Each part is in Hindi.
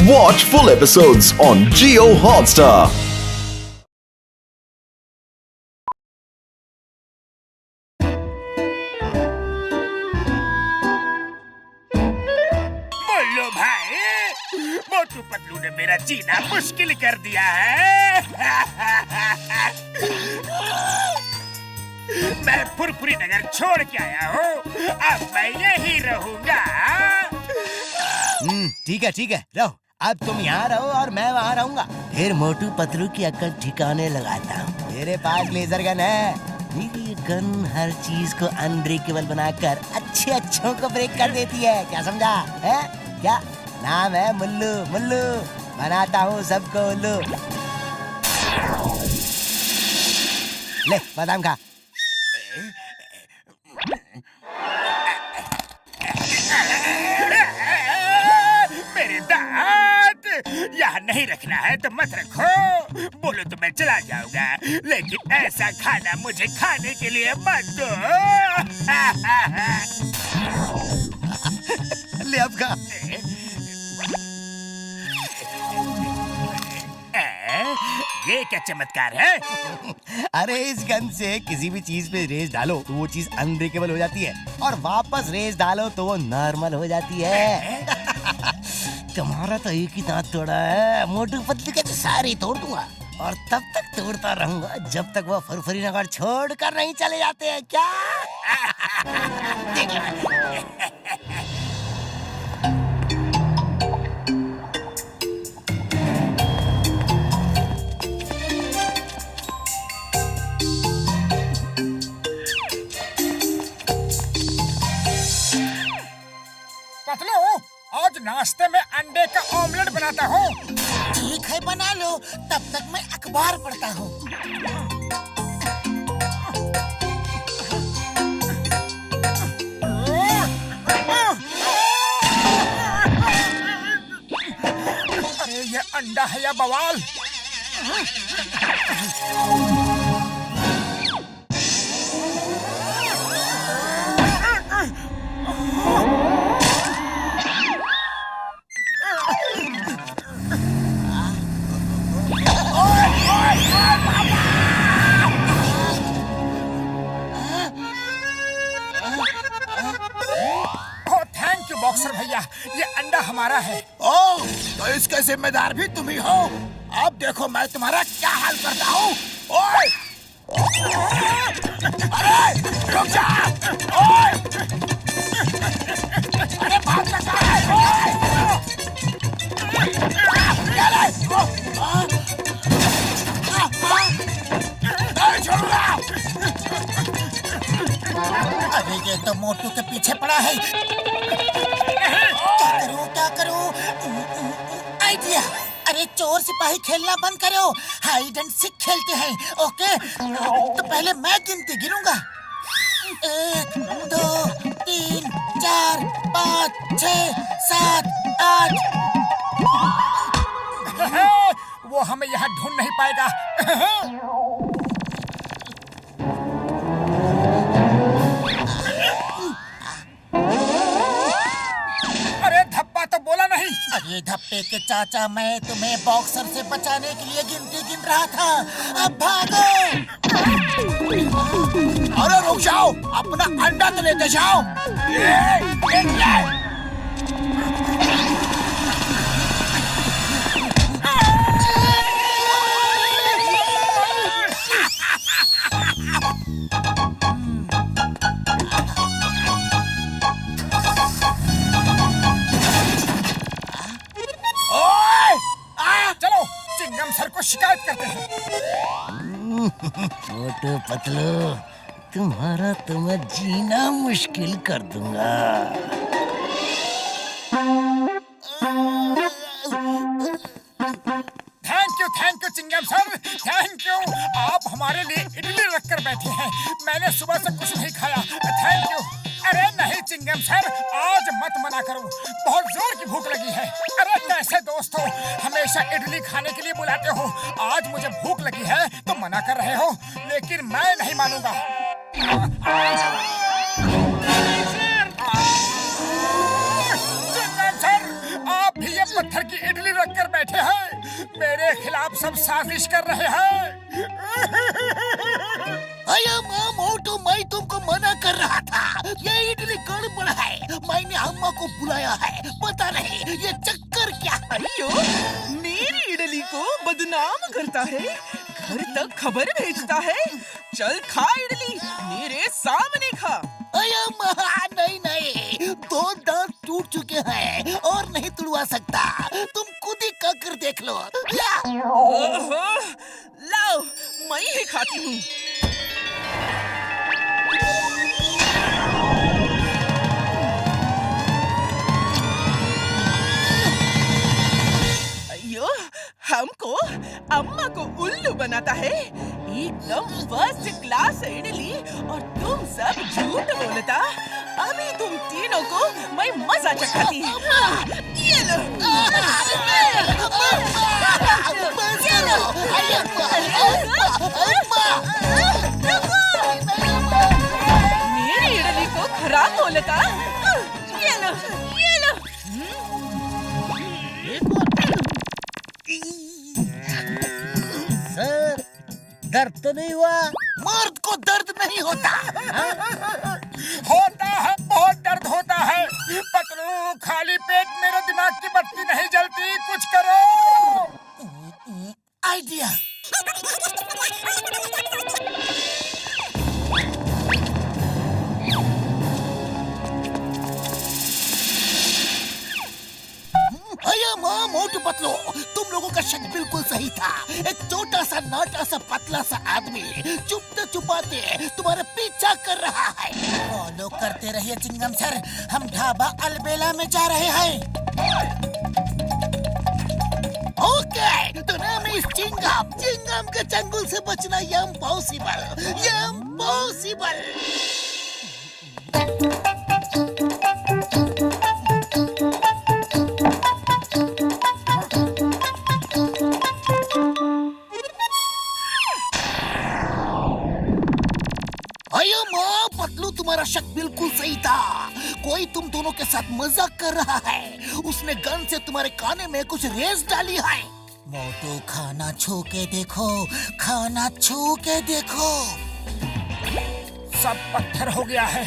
Watch full episodes on Jio Hotstar. बोलो भाई, मोटू पतलू ने मेरा जीना मुश्किल कर दिया है। मैं फुरफुरी नगर छोड़ के आया हूँ, अब मैं यही रहूंगा। ठीक है रहो। अब तुम यहाँ रहो और मैं वहाँ रहूंगा। फिर मोटू पतलू की अक्ल ठिकाने लगाता हूँ। मेरे पास लेजर गन है। मेरी ये गन हर चीज को अनब्रेकेबल बनाकर अच्छों को ब्रेक कर देती है। क्या समझा है? क्या नाम है? मुल्लू। मुल्लू बनाता हूँ सबको उल्लू। ले बादाम खा। मेरे दांत यहाँ नहीं रखना है तो मत रखो। बोलो तो मैं चला जाऊंगा, लेकिन ऐसा खाना मुझे खाने के लिए मत दो। ले अब खा। ये क्या चमत्कार है? अरे इस गन से किसी भी चीज पे रेस डालो तो वो चीज अनब्रेकेबल हो जाती है, और वापस रेस डालो तो वो नॉर्मल हो जाती है। तुम्हारा तो एक ही दांत तोड़ा है, मोटू पतलू के तो सारे तोड़ दूंगा, और तब तक तोड़ता रहूंगा जब तक वो फुरफुरी नगर छोड़ कर नहीं चले जाते हैं। क्या? पतलू, आज नाश्ते में अंडे का ऑमलेट बनाता हूँ। ठीक है बना लो, तब तक मैं अखबार पढ़ता हूँ। अरे ये अंडा है या बवाल? बॉक्सर भैया, ये अंडा हमारा है। ओह, तो इसके जिम्मेदार भी तुम ही हो। अब देखो मैं तुम्हारा क्या हाल करता हूँ। ओए! अरे रुक जा! ओए! अरे भाग लगा है! ओए! क्या ले? नहीं छोड़ूंगा! अरे ये तो मोटू के पीछे पड़ा है। क्या करूं? आइडिया! अरे चोर सिपाही खेलना बंद करो, हाइड एंड सीक खेलते हैं। ओके, तो पहले मैं गिनती गिनूंगा। 1 2 3 4 5 6 7 8। वो हमें यहाँ ढूंढ नहीं पाएगा। तो बोला नहीं। अरे धप्पे के चाचा, मैं तुम्हें बॉक्सर से बचाने के लिए गिनती गिन रहा था। अब भागो! अरे रुक जाओ, अपना अंडा तो लेते जाओ। सर को शिकायत करते हैं। मोटू पतलू, तुम्हारा तो मैं जीना मुश्किल कर दूंगा। थैंक यू चिंगम सर, थैंक यू। आप हमारे लिए इडली रख कर बैठे हैं। मैंने सुबह से कुछ नहीं खाया। Thank you. अरे नहीं चिंगम सर, आज मत मना करो, बहुत जोर की भूख लगी है। अरे कैसे दोस्त हो, हमेशा इडली खाने के लिए बुलाते हो, आज मुझे भूख लगी है तो मना कर रहे हो, लेकिन मैं नहीं मानूंगा। चिंगम सर, आप भी ये पत्थर की इडली सब साजिश कर रहे हैं। अया माँ मोटू, मैं तुमको मना कर रहा था, ये इडली गड़बड़ है। मैंने अम्मा को बुलाया है, पता नहीं ये चक्कर क्या है। अयो, मेरी इडली को बदनाम करता है, घर तक खबर भेजता है। चल खा इडली, मेरे सामने खा। अया माँ नहीं नहीं, 2 दांत टूट चुके हैं और नहीं तुड़वा सकता। तुम खुद ही कर देख लो। ओहो, लाओ, मैं ही खाती हूँ। अयो, हमको अम्मा को उल्लू बनाता है। एकदम फर्स्ट क्लास इडली और तुम सब झूठ बोलता। अभी तुम तीनों को मैं मजा चखाती। ये लो। मेरी इडली को खराब बोलता। ये लो, ये लो। सर, दर्द तो नहीं हुआ? मर्द को दर्द नहीं होता। होता है, बहुत दर्द होता है। पतलू, खाली पेट मेरे दिमाग की बत्ती नहीं जलती, कुछ करो। आइडिया। अया माँ मोटू पतलू, तुम लोगों का शक बिल्कुल सही था। एक छोटा सा नाटा सा पतला सा आदमी चुपते चुपाते तुम्हारा पीछा कर रहा है। फॉलो करते रहिए चिंगम सर, हम ढाबा अलबेला में जा रहे हैं। ओके, तो नाम इस चिंगम के चंगुल से बचना इम्पॉसिबल। अयो माँ पतलू, तुम्हारा शक बिल्कुल सही था। कोई तुम दोनों के साथ मजाक कर रहा है। उसने गन से तुम्हारे काने में कुछ रेस डाली है। मोटू, खाना छू के देखो, खाना छू के देखो। सब पत्थर हो गया है।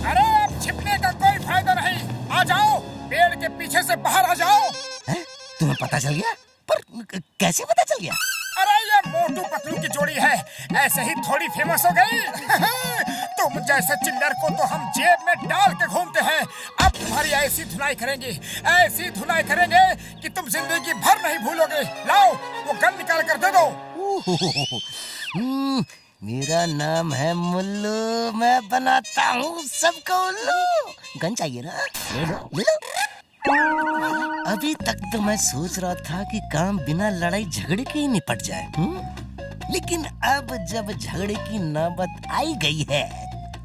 अरे अब छिपने का कोई फायदा नहीं। आ जाओ, पेड़ के पीछे से बाहर आ जाओ। तुम्हें पता चल गया? पर कैसे पता चल गया? अरे ये मोटू पतलू की जोड़ी है, ऐसे ही थोड़ी फेमस हो गई। तुम जैसे चिल्लर को तो हम जेब में डाल के घूमते हैं। अब तुम्हारी ऐसी धुलाई करेंगे कि तुम जिंदगी भर नहीं भूलोगे। लाओ, वो गन निकाल कर दे दो। मेरा नाम है मुल्लू, मैं बनाता हूँ सबको उल्लू। गन चाहिए ना? ले लो, ले लो। अभी तक तो मैं सोच रहा था कि काम बिना लड़ाई झगड़े के ही निपट जाए। लेकिन अब जब झगड़े की नौबत आई गई है,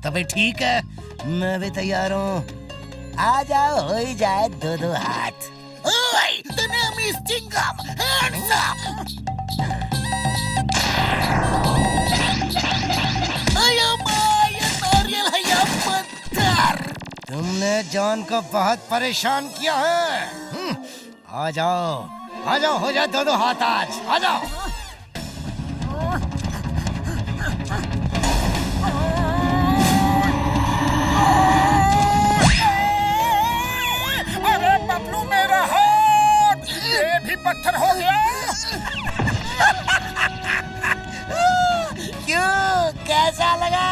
तभी ठीक है, मैं भी तैयार हूँ। आ जाओ, हो ही जाए 2-2 हाथ। ओए, the name is Chingam, hands up! अया माँ, ये नारियल है या पत्थर? तुमने जॉन को बहुत परेशान किया है। आ जाओ, हो जाए 2-2 हाथ आज। आ जाओ। अरे पतलू, मेरा हाथ, ये भी पत्थर हो गया। क्यों, कैसा लगा?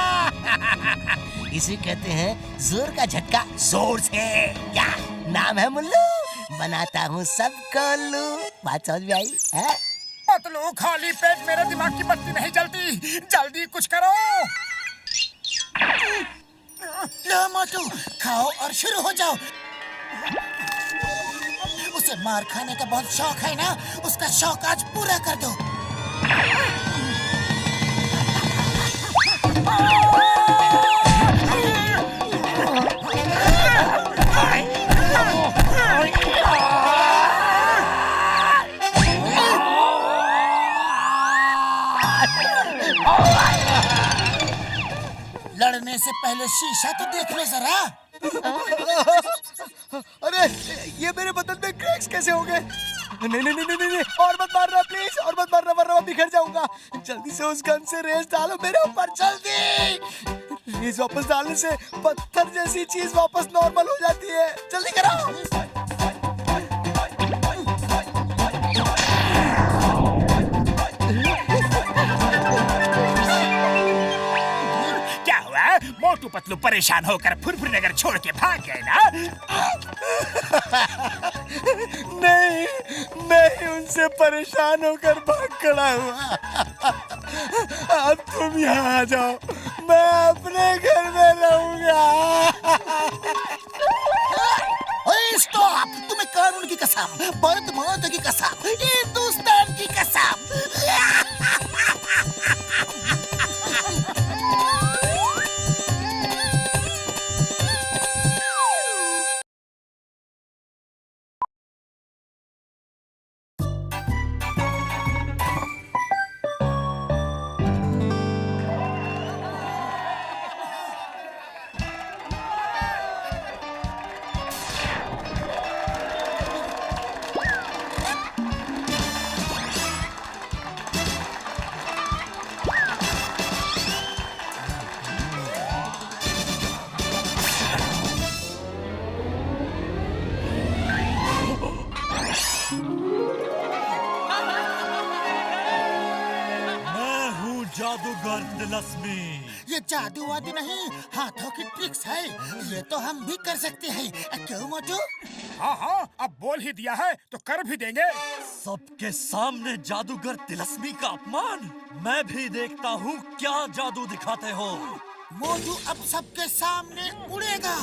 इसे कहते हैं जोर का झटका जोर से। क्या नाम है मुल्लू, बनाता हूँ सबको उल्लू। बात समझ में आई है? पतलू, खाली पेट मेरे दिमाग की बत्ती नहीं जलती, जल्दी कुछ करो। लो मोटू, खाओ और शुरू हो जाओ। उसे मार खाने का बहुत शौक है ना, उसका शौक आज पूरा कर दो। लड़ने से पहले शीशा तो देख लो जरा। अरे ये मेरे बदन में क्रैक्स कैसे हो गए? नहीं नहीं नहीं नहीं नहीं, और मत मारना प्लीज, और मत मारना वरना मैं बिखर जाऊंगा। जल्दी से उस गन से रेस डालो मेरे ऊपर, जल्दी। रेस वापस डालने से पत्थर जैसी चीज वापस नॉर्मल हो जाती है, जल्दी करो। मोटू पतलू परेशान होकर फुरफुर नगर छोड़ के भाग गए ना? नहीं, मैं ही उनसे परेशान होकर भाग खड़ा हुआ। अब तुम यहाँ आ जाओ, मैं अपने घर में रहूंगा। स्टॉप! तुम्हें कानून की कसम, भारत माता की कसम, हिंदुस्तान की कसम। जादूगर तिलस्मी। ये जादू वादू नहीं, हाथों की ट्रिक्स है। ये तो हम भी कर सकते हैं, क्यों मोटू? हाँ हाँ, अब बोल ही दिया है तो कर भी देंगे। सबके सामने जादूगर तिलस्मी का अपमान। मैं भी देखता हूँ क्या जादू दिखाते हो। मोटू अब सबके सामने उड़ेगा।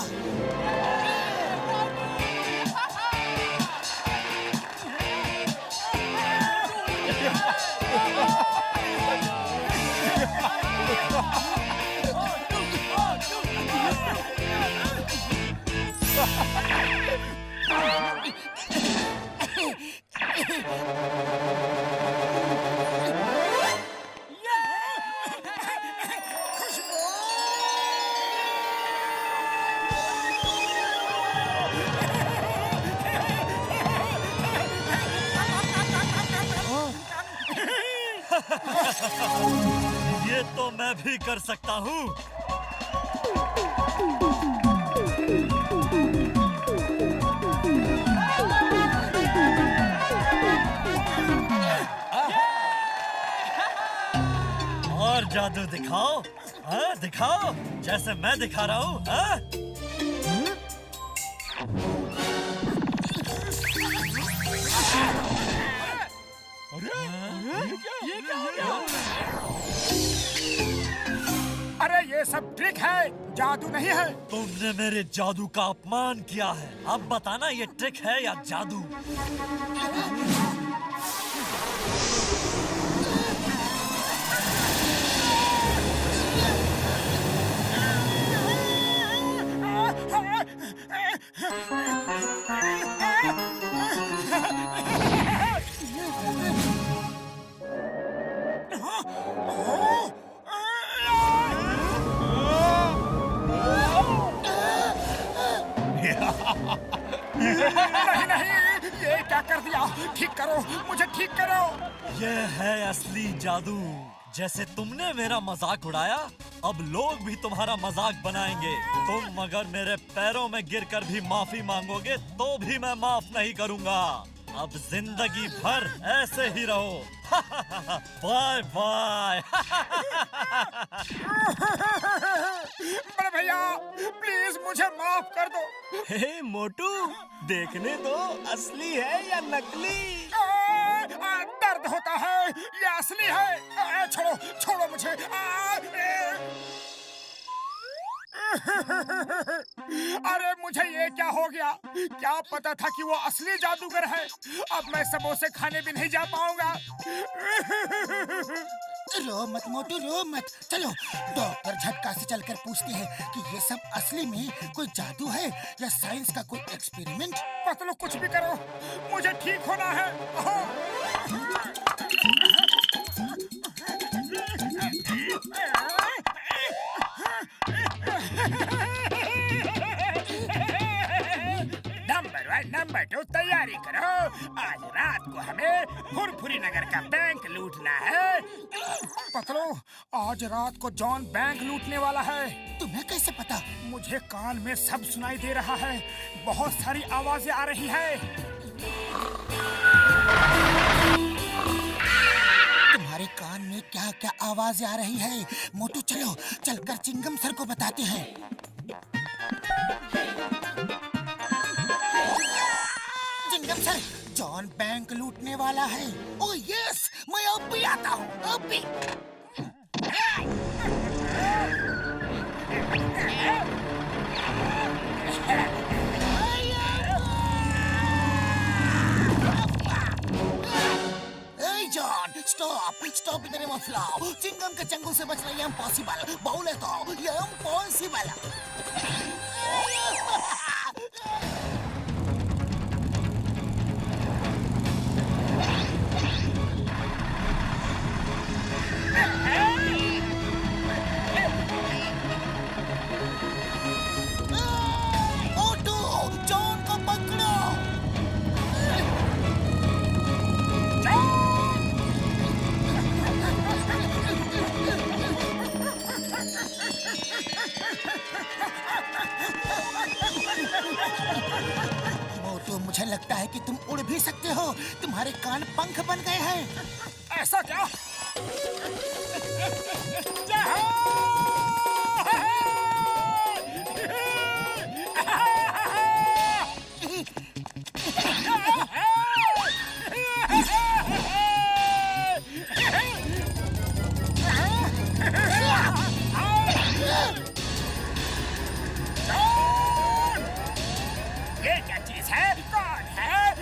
ये तो मैं भी कर सकता हूँ। और जादू दिखाओ, हाँ दिखाओ, जैसे मैं दिखा रहा हूँ। हाँ? अरे ये सब ट्रिक है, जादू नहीं है। तुमने मेरे जादू का अपमान किया है। अब बताना ये ट्रिक है या जादू। नहीं नहीं, ये क्या कर दिया? ठीक करो, मुझे ठीक करो। ये है असली जादू। जैसे तुमने मेरा मजाक उड़ाया, अब लोग भी तुम्हारा मजाक बनाएंगे। तुम अगर मेरे पैरों में गिरकर भी माफी मांगोगे तो भी मैं माफ नहीं करूंगा। अब जिंदगी भर ऐसे ही रहो। Bye bye. बड़े भैया प्लीज मुझे माफ कर दो। हे मोटू, देखने दो असली है या नकली। दर्द होता है, ये असली है। छोड़ो छोड़ो मुझे। अरे मुझे ये क्या हो गया? क्या पता था कि वो असली जादूगर है। अब मैं समोसे खाने भी नहीं जा पाऊंगा। रो मत मोटू, रो मत। चलो डॉक्टर झटका से चलकर पूछते हैं कि ये सब असली में कोई जादू है या साइंस का कोई एक्सपेरिमेंट। पतलू कुछ भी करो, मुझे ठीक होना है। बैठो, तैयारी करो। आज रात को हमें फुरफुरी नगर का बैंक लूटना है। पतलू, आज रात को जॉन बैंक लूटने वाला है। तुम्हें कैसे पता? मुझे कान में सब सुनाई दे रहा है। बहुत सारी आवाजें आ रही है। तुम्हारे कान में क्या क्या आवाजें आ रही है? मोटू चलो, चलकर चिंगम सर को बताते हैं। चिंगम सर, जॉन बैंक लूटने वाला है। ओह यस, मैं अब भी आता हूँ, अब भी। जॉन, स्टॉप इधर मत लाओ। चिंगम के चंगुल से बचना ये इम्पॉसिबल। बोले तो ये इम्पॉसिबल। मोटू, जॉन को पकड़ो। मोटू, मुझे लगता है कि तुम उड़ भी सकते हो। तुम्हारे कान पंख बन गए हैं। ऐसा क्या? ये क्या चीज है? कौन है?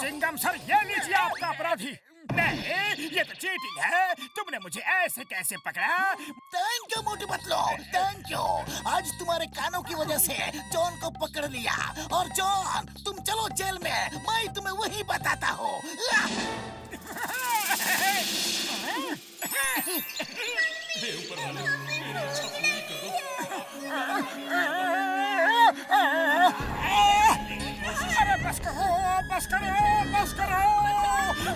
चिंगम सर, ये लीजिए आपका अपराधी। नहीं, ये तो चीटिंग है। तुमने मुझे ऐसे कैसे पकड़ा? Thank you Motu Patlu, thank you. आज तुम्हारे कानों की वजह से जॉन को पकड़ लिया। और जॉन, तुम चलो जेल में, मैं तुम्हें वही बताता हूँ। अरे बस करो, बस करो, बस करो।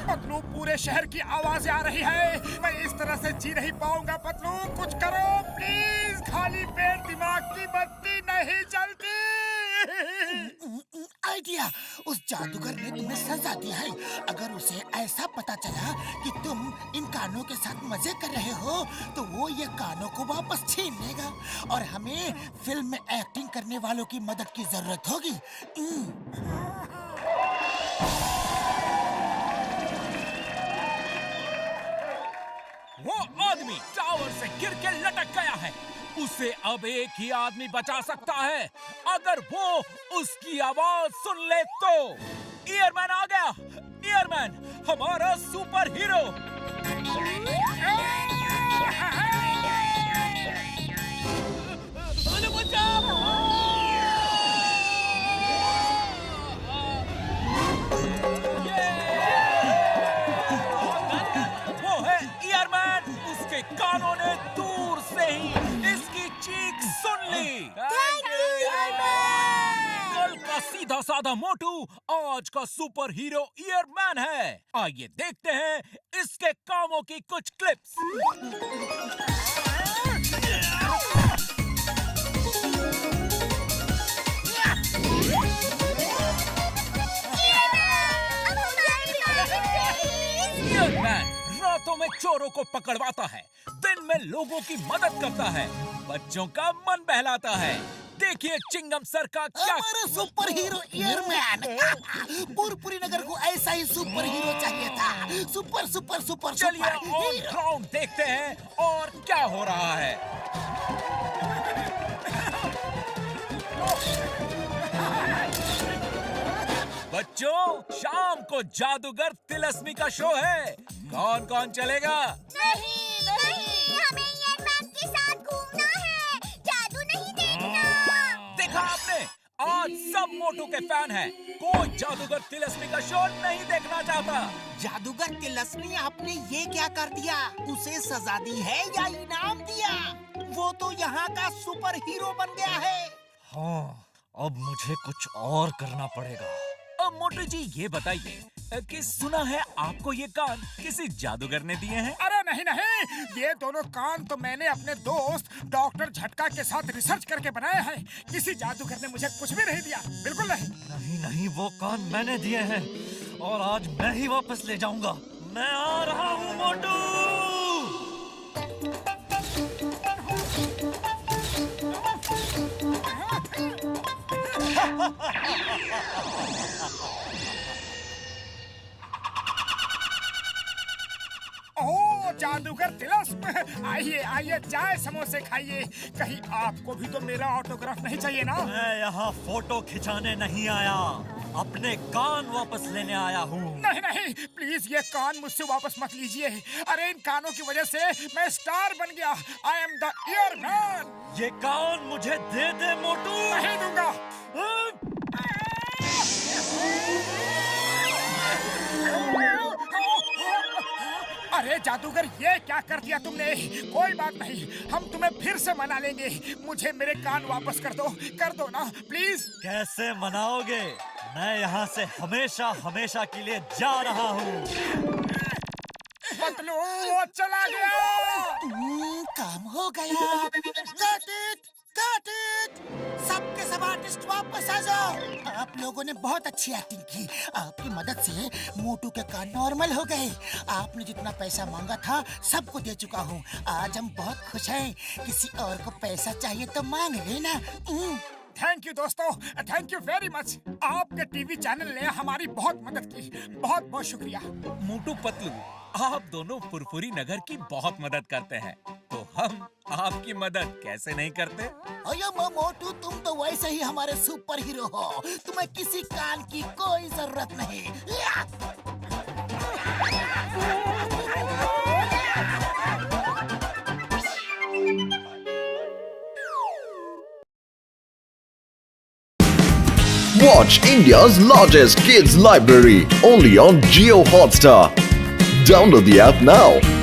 पतलू, पूरे शहर की आवाजें आ रही है। मैं इस तरह से जी नहीं पाऊंगा। पतलू, कुछ करो प्लीज। खाली पेट दिमाग की बत्ती नहीं जलती। आइडिया, उस जादूगर ने तुम्हें सजा दी है। अगर उसे ऐसा पता चला कि तुम इन कानों के साथ मजे कर रहे हो, तो वो ये कानों को वापस छीन लेगा और हमें फिल्म में एक्टिंग करने वालों की मदद की जरूरत होगी। वो आदमी टावर से गिर के लटक गया है। उसे अब एक ही आदमी बचा सकता है, अगर वो उसकी आवाज सुन ले तो। ईयरमैन आ गया। ईयरमैन, हमारा सुपर हीरो। वो है ईयरमैन। उसके कानों ने दूर से ही इसकी चीख सुन ली। कल का सीधा साधा मोटू आज का सुपर हीरो ईयरमैन है। आइए देखते हैं इसके कामों की कुछ क्लिप्स। ईयरमैन रातों में चोरों को पकड़वाता है, दिन में लोगों की मदद करता है, बच्चों का मन बहलाता है। देखिए चिंगम सर का क्या। हमारा सुपर हीरो ईयरमैन। पुरपुरी नगर को ऐसा ही सुपर हीरो चाहिए था। सुपर सुपर सुपर चलिए सुपर ऑन हीरो। ग्राउंड देखते हैं और क्या हो रहा है। बच्चों, शाम को जादूगर तिलस्मी का शो है। कौन कौन चलेगा? नहीं नहीं, हमें ईयरमैन के साथ घूमना है, जादू नहीं देखना। देखा आपने, आज सब मोटू के फैन हैं। कोई जादूगर तिलस्मी का शो नहीं देखना चाहता। जादूगर तिलस्मी, आपने ये क्या कर दिया? उसे सजा दी है या इनाम दिया? वो तो यहाँ का सुपर हीरो बन गया है। हाँ, अब मुझे कुछ और करना पड़ेगा। अब मोटू जी ये बताइए कि सुना है आपको ये कान किसी जादूगर ने दिए हैं? अरे नहीं नहीं, ये दोनों कान तो मैंने अपने दोस्त डॉक्टर झटका के साथ रिसर्च करके बनाए हैं। किसी जादूगर ने मुझे कुछ भी नहीं दिया, बिल्कुल नहीं। नहीं नहीं, वो कान मैंने दिए हैं और आज मैं ही वापस ले जाऊंगा। मैं आ रहा हूँ मोटू। ओह जादूगर तिलस्म, आइए आइए, चाय समोसे खाइए। कहीं आपको भी तो मेरा ऑटोग्राफ नहीं चाहिए ना? मैं यहाँ फोटो खिंचाने नहीं आया, अपने कान वापस लेने आया हूँ। नहीं नहीं, प्लीज ये कान मुझसे वापस मत लीजिए। अरे इन कानों की वजह से मैं स्टार बन गया। I am the year man. ये कान मुझे दे दे मोटू। नहीं दूंगा। अरे जादूगर, ये क्या कर दिया तुमने? कोई बात नहीं, हम तुम्हें फिर से मना लेंगे। मुझे मेरे कान वापस कर दो ना प्लीज। कैसे मनाओगे? मैं यहाँ से हमेशा हमेशा के लिए जा रहा हूँ। पतलू वो चला गया। काम हो गया। Got it, got it। सबके सब आर्टिस्ट वापस आ जाओ। आप लोगों ने बहुत अच्छी एक्टिंग की। आपकी मदद से मोटू के कान नॉर्मल हो गए। आपने जितना पैसा मांगा था सबको दे चुका हूँ। आज हम बहुत खुश हैं। किसी और को पैसा चाहिए तो मांग लेना। थैंक यू दोस्तों, थैंक यू वेरी मच। आपके टीवी चैनल ने हमारी बहुत मदद की। बहुत बहुत शुक्रिया। मोटू पतलू, आप दोनों फुरफुरी नगर की बहुत मदद करते हैं, तो हम आपकी मदद कैसे नहीं करते? अयो मोटू, तुम तो वैसे ही हमारे सुपर हीरो हो। तुम्हें किसी कान की कोई जरूरत नहीं। Watch India's largest kids library only on Jio Hotstar. Download the app now.